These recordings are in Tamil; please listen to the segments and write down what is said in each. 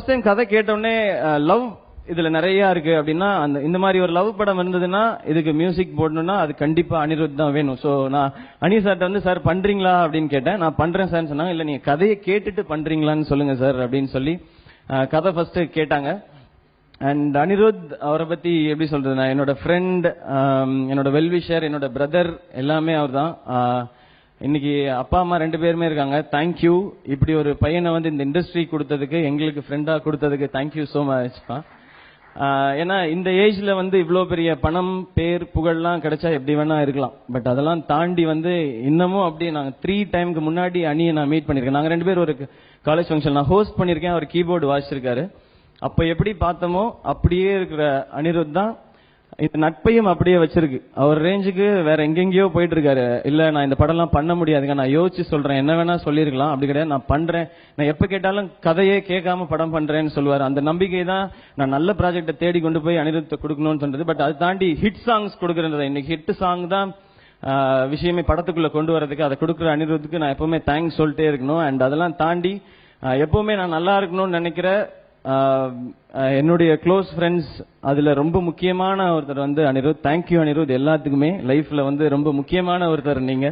டைம் கதை கேட்டோடனே லவ் இதுல நிறைய இருக்கு அப்படின்னா அந்த இந்த மாதிரி ஒரு லவ் படம் இருந்ததுன்னா இதுக்கு மியூசிக் போடணும்னா அது கண்டிப்பா அனிருத் தான் வேணும். ஸோ நான் அனி சார்ட்ட வந்து சார் பண்றீங்களா அப்படின்னு கேட்டேன். நான் பண்றேன் சார் சொன்னாங்க. இல்ல நீங்க கதையை கேட்டுட்டு பண்றீங்களான்னு சொல்லுங்க சார் அப்படின்னு சொல்லி கதை ஃபர்ஸ்ட் கேட்டாங்க. அண்ட் அனிருத் அவரை பத்தி எப்படி சொல்றது, நான் என்னோட ஃப்ரெண்ட், என்னோட வெல்விஷர், என்னோட பிரதர் எல்லாமே அவர் தான். இன்னைக்கு அப்பா அம்மா 2 பேருமே இருக்காங்க. தேங்க்யூ இப்படி ஒரு பையனை வந்து இந்த இண்டஸ்ட்ரி கொடுத்ததுக்கு, எங்களுக்கு ஃப்ரெண்டா கொடுத்ததுக்கு தேங்க்யூ சோ மச்ப்பா. ஏன்னா இந்த ஏஜ்ல வந்து இவ்வளவு பெரிய பணம் பேர் புகழ்லாம் கிடைச்சா எப்படி வேணா இருக்கலாம். பட் அதெல்லாம் தாண்டி வந்து இன்னமும் அப்படியே நாங்க 3 டைமுக்கு முன்னாடி அணியை நான் மீட் பண்ணிருக்கேன். நாங்க 2 பேரும் ஒரு காலேஜ் ஃபங்க்ஷன் நான் ஹோஸ்ட் பண்ணிருக்கேன். அவர் கீபோர்டு வாசிச்சிருக்காரு. அப்ப எப்படி பார்த்தோமோ அப்படியே இருக்கிற அனிருத் தான் இந்த நட்பையும் அப்படியே வச்சிருக்கு. அவர் ரேஞ்சுக்கு வேற எங்கெங்கயோ போயிட்டு இருக்காரு. இல்ல நான் இந்த படம்லாம் பண்ண முடியாதுங்க, நான் யோசிச்சு சொல்றேன், என்ன வேணா சொல்லிருக்கலாம், அப்படி கிடையாது, நான் பண்றேன், நான் எப்ப கேட்டாலும் கதையே கேட்காம படம் பண்றேன்னு சொல்லுவாரு. அந்த நம்பிக்கை தான் நான் நல்ல ப்ராஜெக்டை தேடி கொண்டு போய் அனிருத்தை கொடுக்கணும்னு சொல்றது. பட் அதை தாண்டி ஹிட் சாங்ஸ் கொடுக்கறது, இன்னைக்கு ஹிட் சாங் தான் விஷயமே படத்துக்குள்ள கொண்டு வரதுக்கு. அதை கொடுக்குற அனிருத்துக்கு நான் எப்பவுமே தேங்க்ஸ் சொல்லிட்டே இருக்கணும். அண்ட் அதெல்லாம் தாண்டி எப்பவுமே நான் நல்லா இருக்கணும்னு நினைக்கிற என்னுடைய க்ளோஸ் ஃப்ரெண்ட்ஸ், அதுல ரொம்ப முக்கியமான ஒருத்தர் வந்து அனிருத். தேங்க்யூ அனிருத், எல்லாத்துக்குமே லைஃப்ல வந்து ரொம்ப முக்கியமான ஒருத்தர் நீங்க.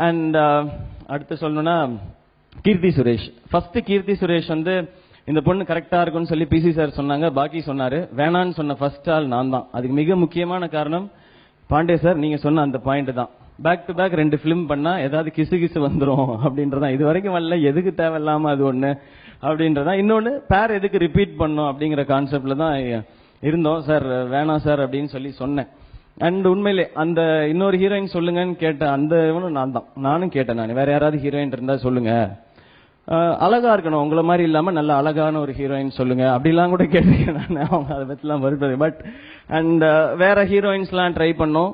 அண்ட் அடுத்து சொல்லணும்னா கீர்த்தி சுரேஷ். ஃபர்ஸ்ட் கீர்த்தி சுரேஷ் வந்து இந்த பொண்ணு கரெக்டா இருக்கும்னு சொல்லி பிசி சார் சொன்னாங்க, பாக்கி சொன்னாரு. வேணான்னு சொன்ன ஃபர்ஸ்ட் ஆள் நான் தான். அதுக்கு மிக முக்கியமான காரணம் பாண்டே சார், நீங்க சொன்ன அந்த பாயிண்ட் தான். பேக் டு பேக் 2 பிலிம் பண்ணா ஏதாவது கிசு கிசு வந்துடும் அப்படின்றதான். இது வரைக்கும் வரல, எதுக்கு தேவையில்லாம அது ஒண்ணு அப்படின்றதான். இன்னொன்னு பேர் எதுக்கு ரிப்பீட் பண்ணும் அப்படிங்கிற கான்செப்ட்ல தான் இருந்தோம். சார் வேணாம் சார் அப்படின்னு சொல்லி சொன்னேன். அண்ட் உண்மையிலே அந்த இன்னொரு ஹீரோயின் சொல்லுங்கன்னு கேட்டேன். அந்த இவனும் நான் தான். நானும் கேட்டேன், நான் வேற யாராவது ஹீரோயின் இருந்தா சொல்லுங்க, அழகா இருக்கணும், உங்களை மாதிரி இல்லாம நல்ல அழகான ஒரு ஹீரோயின் சொல்லுங்க அப்படிலாம் கூட கேட்டேன் நான். அவங்க அதை பத்திலாம் வருது. பட் அண்ட் வேற ஹீரோயின்ஸ்லாம் ட்ரை பண்ணோம்.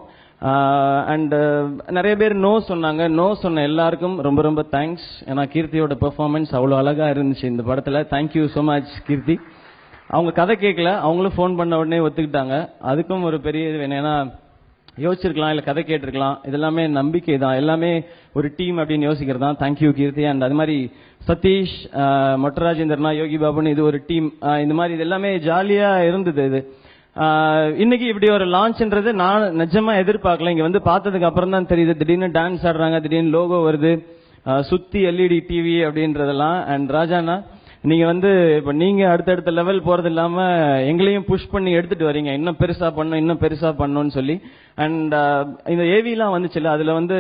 அண்ட் நிறைய பேர் நோ சொன்னாங்க. நோ சொன்ன எல்லாருக்கும் ரொம்ப ரொம்ப தேங்க்ஸ். ஏன்னா கீர்த்தியோட பெர்ஃபார்மன்ஸ் அவ்வளவு அழகா இருந்துச்சு இந்த படத்துல. தேங்க்யூ சோ மச் கீர்த்தி. அவங்க கதை கேட்கல, அவங்களும் ஃபோன் பண்ண உடனே ஒத்துக்கிட்டாங்க. அதுக்கும் ஒரு பெரிய இது வேணும். ஏன்னா யோசிச்சிருக்கலாம், இல்ல கதை கேட்டிருக்கலாம். இதெல்லாமே நம்பிக்கை தான், எல்லாமே ஒரு டீம் அப்படின்னு யோசிக்கிறது தான். Thank you Keerthi. அண்ட் அது மாதிரி சதீஷ், மொட்டராஜேந்திரனா, யோகி பாபுன்னு இது ஒரு டீம். இந்த மாதிரி இது எல்லாமே ஜாலியா இருந்தது. இது இன்னைக்கு இப்படி ஒரு லான்ச்ன்றது நான் நிஜமா எதிர்பார்க்கல. இங்க வந்து பார்த்ததுக்கு அப்புறம் தான் தெரியுது. திடீர்னு டான்ஸ் ஆடுறாங்க, திடீர்னு லோகோ வருது, சுத்தி எல்இடி டிவி அப்படின்றதெல்லாம். அண்ட் ராஜானா, நீங்க வந்து இப்ப நீங்க அடுத்தடுத்த லெவல் போறது இல்லாம எங்களையும் புஷ் பண்ணி எடுத்துட்டு வரீங்க, இன்னும் பெருசா பண்ணும், இன்னும் பெருசா பண்ணணும்னு சொல்லி. அண்ட் இந்த ஏவிலாம் வந்துச்சுல்ல, அதுல வந்து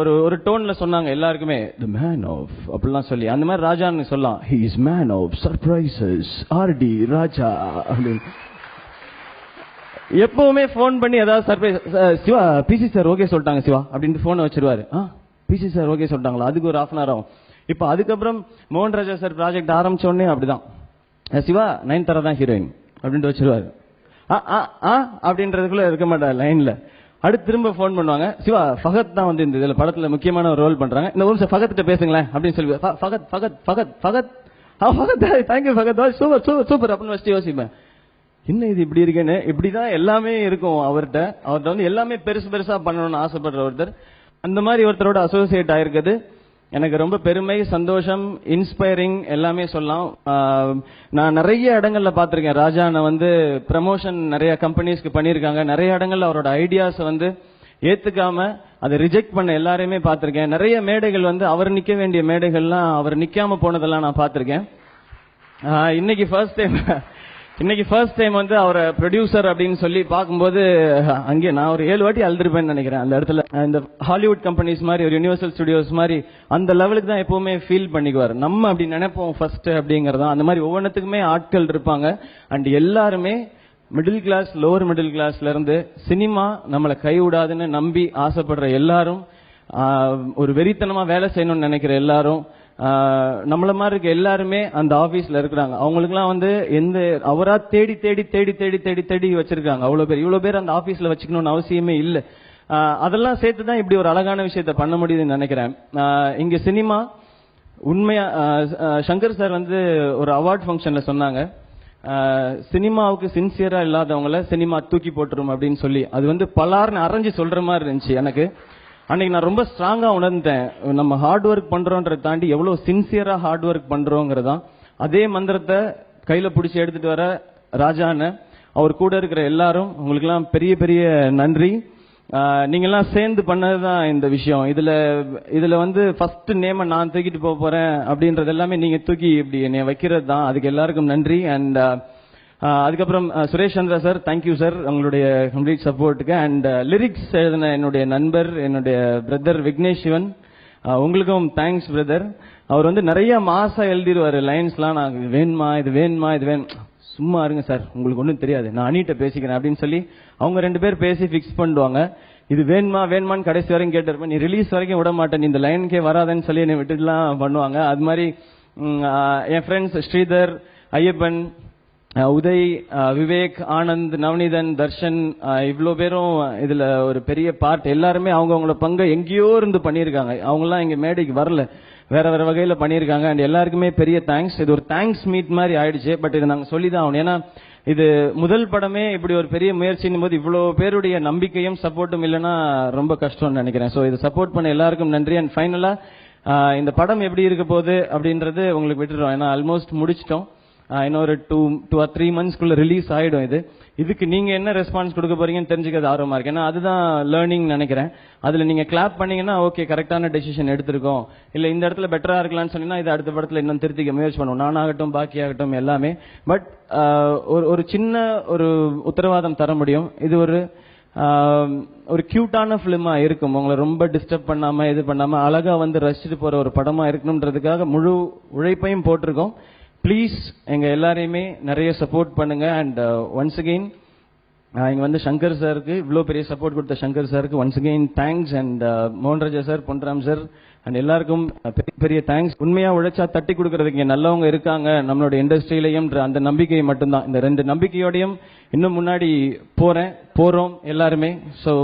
ஒரு டோன்ல சொன்னாங்க எல்லாருக்குமே தி மேன் ஆஃப் அப்படிலாம் சொல்லி. அந்த மாதிரி ராஜான்னு சொல்லலாம், he is man of surprises RD Raja அப்படின்னு. எப்பவுமே போன் பண்ணி ஏதாவது surprise, Siva busy sir okay சொல்லிட்டாங்க சிவா அப்படின்னு போனை வச்சிருவாரு. பிசி சார் ஓகே சொல்லிட்டாங்களா, அதுக்கு ஒரு 1/2 hour ஆகும். இப்ப அதுக்கப்புறம் மோகன் ராஜா சார் ப்ராஜெக்ட் ஆரம்பிச்ச உடனே அப்படிதான், சிவா 9 தான் ஹீரோயின் அப்படின்ட்டு வச்சிருவாரு. அப்படின்றதுக்குள்ள இருக்க மாட்டார் லைன்ல. அடுத்து திரும்ப போன் பண்ணுவாங்க, சிவா ஃபகத் தான் வந்து இந்த இதுல படத்துல முக்கியமான ஒரு ரோல் பண்றாங்க, இந்த ஒரு ஃபகத் கிட்ட பேசுங்களேன் அப்படின்னு சொல்லி. Fahadh Fahadh Fahadh Fahadh Fahadh thank you Fahadh, super super super அப்படின்னு வச்சு யோசிப்பேன், என்ன இது இப்படி இருக்கேன்னு. இப்படிதான் எல்லாமே இருக்கும் அவர்கிட்ட. வந்து எல்லாமே பெருசு பெருசா பண்ணணும்னு ஆசைப்படுற ஒருத்தர். அந்த மாதிரி ஒருத்தரோட அசோசியேட் ஆயிருக்குது எனக்கு ரொம்ப பெருமை, சந்தோஷம், இன்ஸ்பைரிங் எல்லாமே சொல்லலாம். நான் நிறைய இடங்கள்ல பாத்திருக்கேன் ராஜான வந்து ப்ரமோஷன் நிறைய கம்பெனிஸ்க்கு பண்ணிருக்காங்க. நிறைய இடங்கள்ல அவரோட ஐடியாஸ் வந்து ஏத்துக்காம அதை ரிஜெக்ட் பண்ண எல்லாரையுமே பாத்திருக்கேன். நிறைய மேடைகள் வந்து அவர் நிக்க வேண்டிய மேடைகள்லாம் அவர் நிக்காம போனதெல்லாம் நான் பாத்திருக்கேன். இன்னைக்கு ஃபர்ஸ்ட் டைம் வந்து அவரை ப்ரொடியூசர் அப்படின்னு சொல்லி பார்க்கும்போது அங்கே நான் ஒரு 7 வாட்டி அழுதுருப்பேன்னு நினைக்கிறேன். அந்த இடத்துல இந்த ஹாலிவுட் கம்பெனிஸ் மாதிரி, ஒரு யுனிவர்சல் ஸ்டுடியோஸ் மாதிரி அந்த லெவலுக்கு தான் எப்பவுமே ஃபீல் பண்ணிக்குவார். நம்ம அப்படி நினைப்போம் ஃபர்ஸ்ட் அப்படிங்கறதா. அந்த மாதிரி ஒவ்வொன்றுத்துக்குமே ஆட்கள் இருப்பாங்க. அண்ட் எல்லாருமே மிடில் கிளாஸ், லோவர் மிடில் கிளாஸ்ல இருந்து சினிமா நம்மளை கைவிடாதுன்னு நம்பி ஆசைப்படுற எல்லாரும், ஒரு வெறித்தனமா வேலை செய்யணும்னு நினைக்கிற எல்லாரும், நம்மள மாதிரி இருக்க எல்லாருமே அந்த ஆபீஸ்ல இருக்கிறாங்க. அவங்களுக்குலாம் வந்து எந்த அவரா தேடி தேடி தேடி தேடி தேடி தேடி வச்சிருக்காங்க. அவ்வளவு பேர், இவ்வளவு பேர் அந்த ஆபீஸ்ல வச்சுக்கணும்னு அவசியமே இல்லை. அதெல்லாம் சேர்த்துதான் இப்படி ஒரு அழகான விஷயத்த பண்ண முடியுதுன்னு நினைக்கிறேன். இங்க சினிமா உண்மையா சங்கர் சார் வந்து ஒரு அவார்ட் ஃபங்க்ஷன்ல சொன்னாங்க, சினிமாவுக்கு சின்சியரா இல்லாதவங்கள சினிமா தூக்கி போட்டுரும் அப்படின்னு சொல்லி. அது வந்து பலார்னு அரைஞ்சு சொல்ற மாதிரி இருந்துச்சு எனக்கு. அன்னைக்கு நான் ரொம்ப ஸ்ட்ராங்கா உணர்ந்தேன். நம்ம ஹார்ட் ஒர்க் பண்றோன்றதை தாண்டி எவ்வளவு சின்சியரா ஹார்ட் ஒர்க் பண்றோங்கிறதான். அதே மந்திரத்தை கையில பிடிச்சி எடுத்துட்டு வர ராஜான்னு அவர் கூட இருக்கிற எல்லாரும் உங்களுக்கு எல்லாம் பெரிய பெரிய நன்றி. நீங்க எல்லாம் சேர்ந்து பண்ணதுதான் இந்த விஷயம். இதுல வந்து ஃபர்ஸ்ட் நேம நான் தூக்கிட்டு போறேன் அப்படின்றது எல்லாமே நீங்க தூக்கி இப்படி என்னை வைக்கிறது தான். அதுக்கு எல்லாருக்கும் நன்றி. அண்ட் அதுக்கப்புறம் Suresh Chandra sir, thank you sir உங்களுடைய கம்ப்ளீட் சப்போர்ட்டுக்கு. அண்ட் லிரிக்ஸ் எழுதின என்னுடைய நண்பர், என்னுடைய பிரதர் விக்னேஷ் சிவன், உங்களுக்கும் தேங்க்ஸ் பிரதர். அவர் வந்து நிறைய மாசா எழுதிடுவாரு லைன்ஸ்லாம். நான் வேணுமா இது வேணுமா இது வேணும், சும்மா இருங்க சார் உங்களுக்கு ஒன்றும் தெரியாது, நான் அனிட்ட பேசிக்கிறேன் அப்படின்னு சொல்லி அவங்க 2 பேர் பேசி ஃபிக்ஸ் பண்ணுவாங்க. இது வேணுமா வேணுமான்னு கடைசி வரைக்கும் கேட்டிருப்பேன். நீ ரிலீஸ் வரைக்கும் விட மாட்டேன், நீ இந்த லைனுக்கே வராதன்னு சொல்லி என்னை விட்டுட்டுலாம் பண்ணுவாங்க. அது மாதிரி என் ஃப்ரெண்ட்ஸ் ஸ்ரீதர், ஐயப்பன், உதய், விவேக், ஆனந்த், நவநீதன், தர்ஷன், இவ்வளோ பேரும் இதுல ஒரு பெரிய பார்ட். எல்லாருமே அவங்களோட பங்கை எங்கேயோ இருந்து பண்ணியிருக்காங்க. அவங்கெல்லாம் இங்க மேடைக்கு வரல, வேற வேற வகையில பண்ணியிருக்காங்க. அண்ட் எல்லாருக்குமே பெரிய தேங்க்ஸ். இது ஒரு தேங்க்ஸ் மீட் மாதிரி ஆயிடுச்சு. பட் இது நாங்க சொல்லிதான் ஆகணும். ஏன்னா இது முதல் படமே இப்படி ஒரு பெரிய முயற்சியின் போது இவ்வளவு பேருடைய நம்பிக்கையும் சப்போர்ட்டும் இல்லைன்னா ரொம்ப கஷ்டம்னு நினைக்கிறேன். ஸோ இது சப்போர்ட் பண்ண எல்லாருக்கும் நன்றி. அண்ட் ஃபைனலா இந்த படம் எப்படி இருக்க போகுது அப்படின்றது உங்களுக்கு விட்டுறோம். ஏன்னா ஆல்மோஸ்ட் முடிச்சிட்டோம். இன்னொரு 2 or 3 monthsக்குள்ள ரிலீஸ் ஆயிடும். இதுக்கு நீங்க என்ன ரெஸ்பான்ஸ் கொடுக்க போறீங்கன்னு தெரிஞ்சுக்கிறது ஆர்வமா இருக்கு. ஏன்னா அதுதான் லேர்னிங் நினைக்கிறேன். அதுல நீங்க கிளாப் பண்ணீங்கன்னா ஓகே கரெக்டான டெசிஷன் எடுத்திருக்கோம், இல்ல இந்த இடத்துல பெட்டரா இருக்கலாம்னு சொன்னீங்கன்னா இது அடுத்த படத்துல இன்னும் திருத்திக்க முயற்சி பண்ணுவோம், நானாகட்டும் பாக்கி ஆகட்டும் எல்லாமே. பட் ஒரு சின்ன ஒரு உத்தரவாதம் தர முடியும், இது ஒரு கியூட்டான பிலிமா இருக்கும். உங்களை ரொம்ப டிஸ்டர்ப் பண்ணாம இது பண்ணாம அழகா வந்து ரசிச்சுட்டு போற ஒரு படமா இருக்கணும்ன்றதுக்காக முழு உழைப்பையும் போட்டிருக்கோம். ப்ளீஸ் எங்க எல்லாரையுமே நிறைய சப்போர்ட் பண்ணுங்க. அண்ட் ஒன்ஸ் அகெயின் இங்க வந்து சங்கர் சாருக்கு இவ்வளோ பெரிய சப்போர்ட் கொடுத்த சங்கர் சாருக்கு once again thanks. And Mohan Raja sir, Ponram sir and எல்லாருக்கும் பெரிய பெரிய தேங்க்ஸ். உண்மையா உழைச்சா தட்டி கொடுக்கறதுக்கு இங்க நல்லவங்க இருக்காங்க நம்மளோட இண்டஸ்ட்ரியிலையும், அந்த நம்பிக்கை மட்டும்தான். இந்த 2 நம்பிக்கையோடையும் இன்னும் முன்னாடி போறோம் எல்லாருமே. ஸோ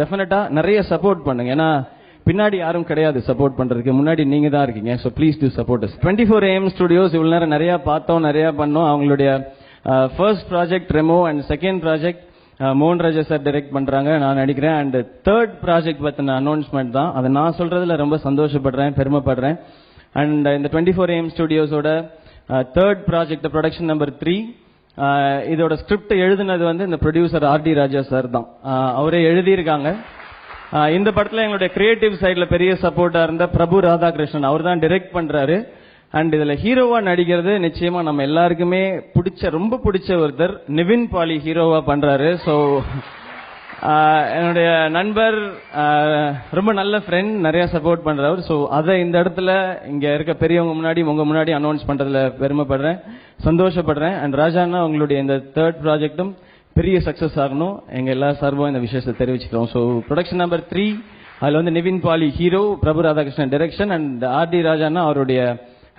டெஃபினட்டா நிறைய சப்போர்ட் பண்ணுங்க. ஏன்னா பின்னாடி யாரும் கிடையாது சப்போர்ட் பண்றதுக்கு, முன்னாடி நீங்க தான் இருக்கீங்க. So please do support us. 24am studios இவ்வளவு நேரம் நிறைய பார்த்தோம், நிறைய பண்ணோம். அவங்களுடைய first project Remo and second project Mohan Raja sir direct பண்றாங்க, நான் நடிக்கிறேன். அண்ட் தேர்ட் ப்ராஜெக்ட் பத்தின அனௌன்ஸ்மெண்ட் தான். அதை நான் சொல்றதுல ரொம்ப சந்தோஷப்படுறேன், பெருமைப்படுறேன். அண்ட் இந்த 24am ஸ்டுடியோஸோட தேர்ட் ப்ராஜெக்ட் ப்ரொடக்ஷன் நம்பர் 3, இதோட ஸ்கிரிப்ட் எழுதினது வந்து இந்த ப்ரொடியூசர் RD ராஜா சார் தான். அவரே எழுதியிருக்காங்க. இந்த படத்துல எங்களுடைய கிரியேட்டிவ் சைட்ல பெரிய சப்போர்ட்டா இருந்த பிரபு ராதாகிருஷ்ணன் அவர் தான் டைரக்ட் பண்றாரு. அண்ட் இதுல ஹீரோவா நடிக்கிறது நிச்சயமா நம்ம எல்லாருக்குமே ரொம்ப பிடிச்ச ஒருத்தர், நிவின் பாலி ஹீரோவா பண்றாரு. ஸோ என்னுடைய நண்பர், ரொம்ப நல்ல ஃப்ரெண்ட், நிறைய சப்போர்ட் பண்றவர். ஸோ அதை இந்த இடத்துல இங்க இருக்க பெரியவங்க முன்னாடி உங்க முன்னாடி அனௌன்ஸ் பண்றதுல பெருமைப்படுறேன், சந்தோஷப்படுறேன். அண்ட் ராஜாண்ணா உங்களுடைய இந்த தேர்ட் ப்ராஜெக்டும் பெரிய சக்சஸ் ஆகணும், எங்க எல்லா சார்பும் இந்த விஷயத்தை தெரிவிச்சுக்கிறோம். ஸோ ப்ரொடக்ஷன் நம்பர் 3 அதுல வந்து Nivin Pauly hero, Prabhu Radhakrishnan direction and RD Rajanna அவருடைய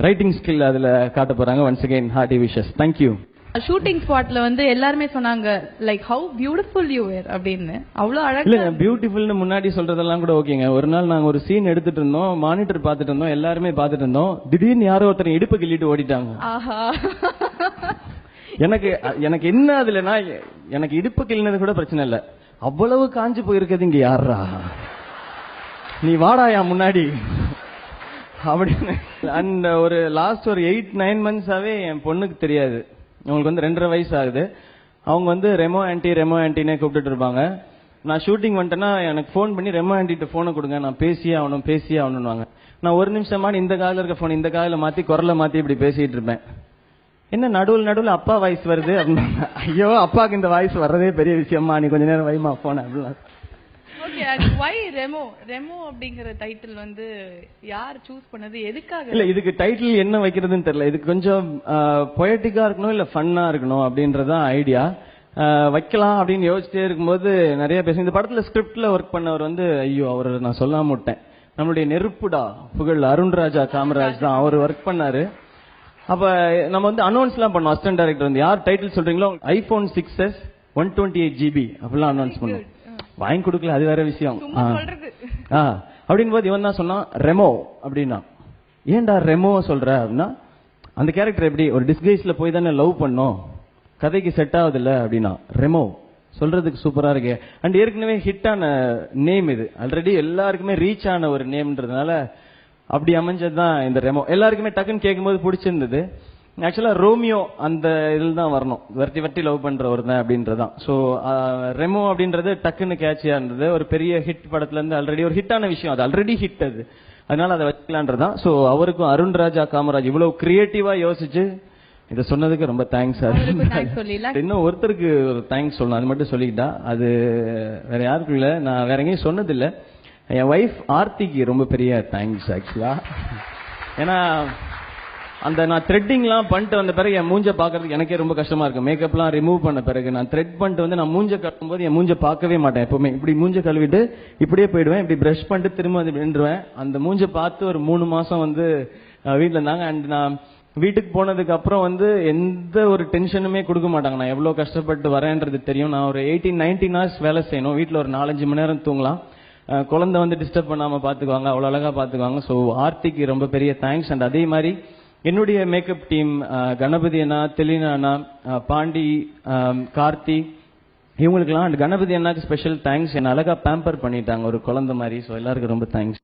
ரைட்டிங் ஸ்கில் அதுல காட்ட போறாங்க. Once again hearty wishes. Thank you. Shooting ஸ்பாட்ல வந்து எல்லாருமே சொன்னாங்க like how beautiful you were அப்படின்னு. அவ்வளவு அழகா இல்ல பியூட்டிஃபுல்னு முன்னாடி சொல்றதெல்லாம் கூட ஓகேங்க. ஒரு நாள் நாங்க ஒரு சீன் எடுத்துட்டு இருந்தோம், மானிட்டர் பாத்துட்டு இருந்தோம், எல்லாருமே பாத்துட்டு இருந்தோம். திடீர்னு யாரோ ஒருத்தர் இடுப்பு கிள்ளிட்டு ஓடிட்டாங்க. ஆஹா, எனக்கு என்ன அதுலனா, எனக்கு இடுப்பு கிள்ளினது கூட பிரச்சனை இல்ல, அவ்வளவு காஞ்சு போயிருக்கிறது இங்க யாரா, நீ வாடாயா முன்னாடி அப்படின்னு. அண்ட் ஒரு லாஸ்ட் ஒரு 8-9 monthsஆவே என் பொண்ணுக்கு தெரியாது, அவங்களுக்கு வந்து 2.5 வயசு ஆகுது. அவங்க வந்து ரெமோ ஆன்டினே கூப்பிட்டு இருப்பாங்க. நான் ஷூட்டிங் வந்துட்டேன்னா எனக்கு ஃபோன் பண்ணி ரெமோ ஆன்டிட்ட போனை கொடுங்க, நான் பேசியே ஆகணும்னுவாங்க. நான் ஒரு நிமிஷமா இந்த காலில் இருக்க போன் இந்த காலில் மாத்தி குரலை மாத்தி இப்படி பேசிட்டு இருப்பேன். என்ன நடுவில் அப்பா வாய்ஸ் வருது அப்படின்னு. ஐயோ அப்பாவுக்கு இந்த வாய்ஸ் வர்றதே பெரிய விஷயமா, நீ கொஞ்ச நேரம் வைமா போன அப்படின்னு. ஓகே, வை ரெமோ அப்படிங்கிற டைட்டில் வந்து யார் சூஸ் பண்ணது, எதுக்காக? இல்ல இதுக்கு டைட்டில் என்ன வைக்கிறதுன்னு தெரியல. இதுக்கு கொஞ்சம் பொயட்டிக்கா இருக்கணும் இல்ல ஃபன்னா இருக்கணும் அப்படின்றதான் ஐடியா. வைக்கலாம் அப்படின்னு யோசிச்சுட்டே இருக்கும்போது நிறைய பேச. இந்த படத்துல ஸ்கிரிப்ட்ல ஒர்க் பண்ணவர் வந்து ஐயோ அவர் நான் சொல்லாம விட்டேன், நம்மளுடைய நெருப்புடா புகழ் அருண்ராஜா காமராஜ் தான், அவர் ஒர்க் பண்ணாரு. அப்ப நம்ம வந்து அனௌன்ஸ் எல்லாம் பண்ணோம். அசிஸ்டன்ட் டைரக்டர் வந்து யார் டைட்டில் சொல்றீங்களோ iPhone 6s 128GB அப்படிலாம் அனௌன்ஸ் பண்ணுவோம். வாங்கி கொடுக்கல அது வேற விஷயம். அப்படின்னு போது இவன் தான் சொன்னான் ரெமோ அப்படின்னா. ஏன்டா ரெமோ சொல்ற அப்படின்னா, அந்த கேரக்டர் எப்படி ஒரு டிஸ்கைஸ்ல போய் தானே லவ் பண்ணோம், கதைக்கு செட் ஆகுது இல்ல அப்படின்னா ரெமோ சொல்றதுக்கு சூப்பரா இருக்கு. அண்ட் ஏற்கனவே ஹிட்டான நேம் இது, ஆல்ரெடி எல்லாருக்குமே ரீச் ஆன ஒரு நேம்ன்றதுனால அப்படி அமைஞ்சதுதான் இந்த ரெமோ. எல்லாருக்குமே டக்குன்னு கேட்கும்போது பிடிச்சிருந்தது. ஆக்சுவலா ரோமியோ அந்த இதில் தான் வரணும், வெட்டி வெட்டி லவ் பண்ற ஒரு தான் அப்படின்றதான். ஸோ ரெமோ அப்படின்றது டக்குன்னு கேட்சியா இருந்தது. ஒரு பெரிய ஹிட் படத்துல இருந்து ஆல்ரெடி ஒரு ஹிட்டான விஷயம், அது ஆல்ரெடி ஹிட் அது, அதனால அதை வச்சுக்கலான்றதான். ஸோ அவருக்கும் அருண் ராஜா காமராஜ் இவ்வளவு கிரியேட்டிவா யோசிச்சு இதை சொன்னதுக்கு ரொம்ப தேங்க்ஸ் சார். இன்னும் ஒருத்தருக்கு ஒரு தேங்க்ஸ் சொல்லணும், அது மட்டும் சொல்லிக்கிட்டா அது வேற யாருக்கும் இல்லை, நான் வேற எங்கேயும் சொன்னதில்லை. என் ஒய்ஃப் ஆர்த்திக்கு ரொம்ப பெரிய தேங்க்ஸ் ஆக்சுவலா. ஏன்னா அந்த நான் த்ரெட்டிங்லாம் பண்ணிட்டு வந்த பிறகு என் மூஞ்ச பாக்குறதுக்கு எனக்கே ரொம்ப கஷ்டமா இருக்கு. மேக்கப்லாம் ரிமூவ் பண்ண பிறகு நான் த்ரெட் பண்ணிட்டு வந்து நான் மூஞ்ச கட்டும்போது என் மூஞ்ச பார்க்கவே மாட்டேன். எப்பவுமே இப்படி மூஞ்ச கழுவிட்டு இப்படியே போயிடுவேன், இப்படி பிரஷ் பண்ணிட்டு திரும்ப வந்து நின்றுவேன். அந்த மூஞ்ச பார்த்து ஒரு 3 மாசம் வந்து வீட்டுல இருந்தாங்க. அண்ட் நான் வீட்டுக்கு போனதுக்கு அப்புறம் வந்து எந்த ஒரு டென்ஷனுமே கொடுக்க மாட்டாங்க. நான் எவ்வளவு கஷ்டப்பட்டு வரேன்றது தெரியும். நான் ஒரு 18-19 hours வேலை செய்யணும், வீட்டுல ஒரு 4-5 மணி நேரம் தூங்கலாம். குழந்தை வந்து டிஸ்டர்ப் பண்ணாம பாத்துக்குவாங்க, அவ்வளவு அழகா பாத்துக்குவாங்க. ஸோ ஆர்த்திக்கு ரொம்ப பெரிய தேங்க்ஸ். அண்ட் அதே மாதிரி என்னுடைய மேக்கப் டீம், கணபதி அண்ணா, தெலினா அண்ணா, பாண்டி, கார்த்தி, இவங்களுக்குலாம். அண்ட் கணபதி அண்ணாக்கு ஸ்பெஷல் தேங்க்ஸ். என்ன அழகா பேம்பர் பண்ணிட்டாங்க ஒரு குழந்தை மாதிரி. ஸோ எல்லாருக்கும் ரொம்ப தேங்க்ஸ்.